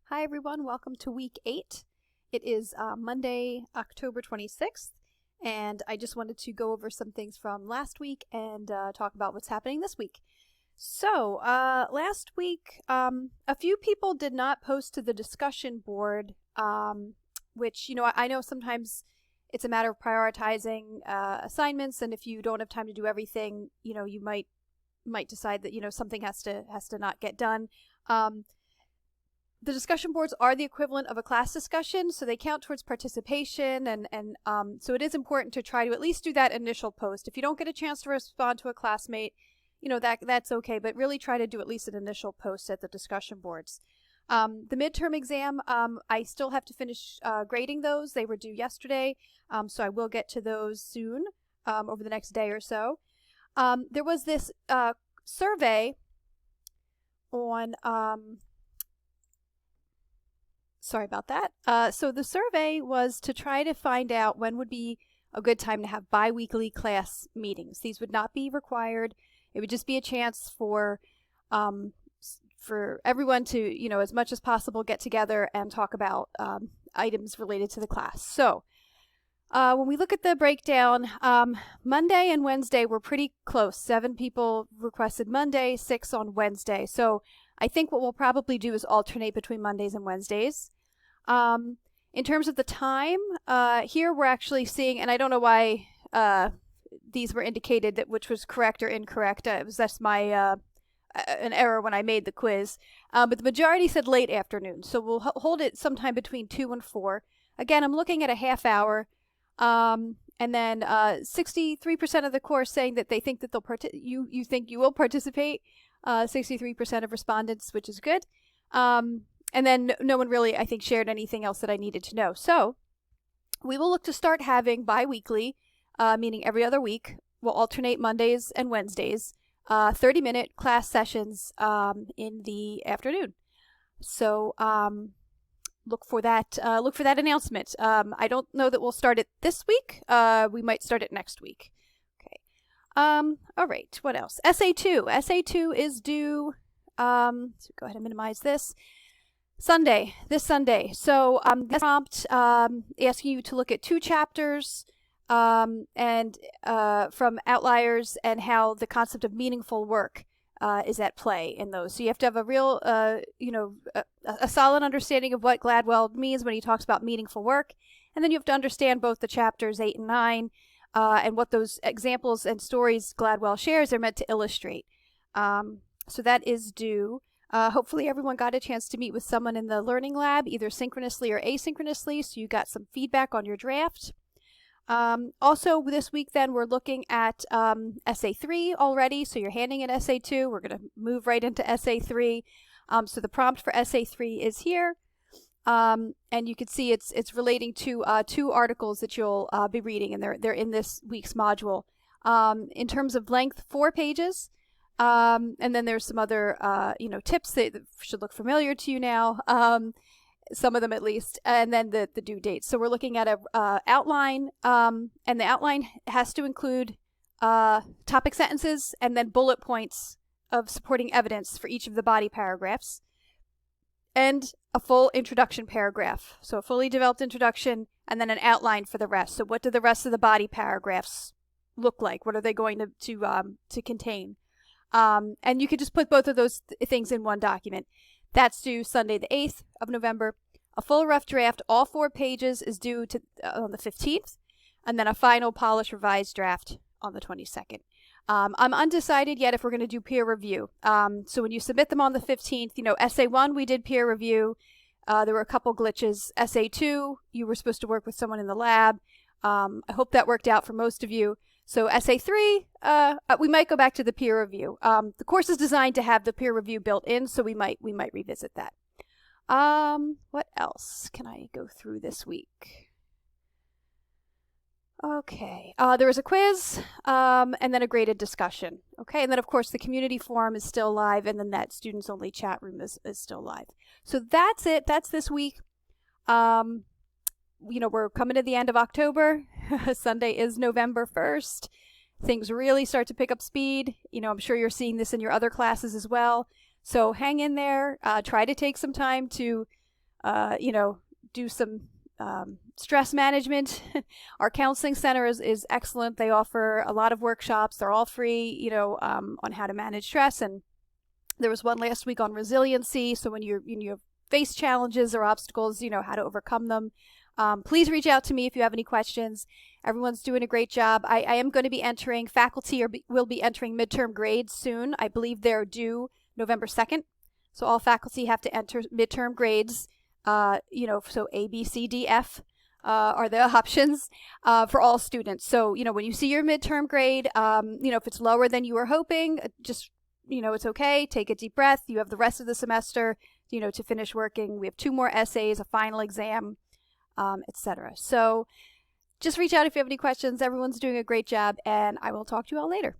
Hi everyone, welcome to week 8. It is Monday, October 26th, and I just wanted to go over some things from last week and talk about what's happening this week. So, last week, a few people did not post to the discussion board, which, I know sometimes it's a matter of prioritizing assignments, and if you don't have time to do everything, you might decide that, something has to not get done. The discussion boards are the equivalent of a class discussion, so they count towards participation, and so it is important to try to at least do that initial post. If you don't get a chance to respond to a classmate, that's okay, but really try to do at least an initial post at the discussion boards. The midterm exam, I still have to finish grading those. They were due yesterday, so I will get to those soon, over the next day or so. There was this survey on... Sorry about that. So the survey was to try to find out when would be a good time to have bi-weekly class meetings. These would not be required. It would just be a chance for everyone to, as much as possible, get together and talk about items related to the class. So when we look at the breakdown, Monday and Wednesday were pretty close. 7 people requested Monday, 6 on Wednesday. So I think what we'll probably do is alternate between Mondays and Wednesdays. In terms of the time, here we're actually seeing, and I don't know why these were indicated that which was correct or incorrect. It was just my an error when I made the quiz. But the majority said late afternoon, so we'll hold it sometime between 2 and 4. Again, I'm looking at a half hour. And then 63% of the course saying that they think that they'll you think you will participate. 63% of respondents, which is good. And then no one really, I think, shared anything else that I needed to know. So we will look to start having bi-weekly, meaning every other week. We'll alternate Mondays and Wednesdays, 30-minute class sessions in the afternoon. So look for that announcement. I don't know that we'll start it this week. We might start it next week. All right, what else? SA2. SA2 is due, so go ahead and minimize this, this Sunday. So this prompt asking you to look at 2 chapters and from Outliers and how the concept of meaningful work is at play in those. So you have to have a real, a solid understanding of what Gladwell means when he talks about meaningful work. And then you have to understand both the chapters 8 and 9. And what those examples and stories Gladwell shares are meant to illustrate. So that is due. Hopefully everyone got a chance to meet with someone in the Learning Lab, either synchronously or asynchronously, so you got some feedback on your draft. Also this week then we're looking at SA3 already, so you're handing in SA2. We're going to move right into SA3. So the prompt for SA3 is here. And you can see it's relating to 2 articles that you'll be reading, and they're in this week's module. In terms of length, 4 pages, and then there's some other tips that should look familiar to you now, some of them at least, and then the due date. So we're looking at a outline, and the outline has to include topic sentences and then bullet points of supporting evidence for each of the body paragraphs, and a full introduction paragraph. So a fully developed introduction and then an outline for the rest. So what do the rest of the body paragraphs look like? What are they going to contain? And you could just put both of those things in one document. That's due Sunday the 8th of November. A full rough draft, all 4 pages, is due to on the 15th, and then a final polished revised draft on the 22nd. I'm undecided yet if we're going to do peer review. So when you submit them on the 15th, SA1, we did peer review. There were a couple glitches. SA2, you were supposed to work with someone in the lab. I hope that worked out for most of you. So SA3, we might go back to the peer review. The course is designed to have the peer review built in, so we might revisit that. What else can I go through this week? Okay, there was a quiz, and then a graded discussion. Okay, and then of course the community forum is still live, and then that students only chat room is still live. So that's it. That's this week. We're coming to the end of October. Sunday is November 1st. Things really start to pick up speed. I'm sure you're seeing this in your other classes as well. So hang in there. Try to take some time to do some stress management. Our counseling center is excellent. They offer a lot of workshops. They're all free, on how to manage stress. And there was one last week on resiliency. So when you face challenges or obstacles, how to overcome them. Please reach out to me if you have any questions. Everyone's doing a great job. I am going to be entering, faculty will be entering midterm grades soon. I believe they're due November 2nd. So all faculty have to enter midterm grades. So A, B, C, D, F are the options for all students. So, when you see your midterm grade, if it's lower than you were hoping, just, it's okay. Take a deep breath. You have the rest of the semester, to finish working. We have 2 more essays, a final exam, etc. So just reach out if you have any questions. Everyone's doing a great job, and I will talk to you all later.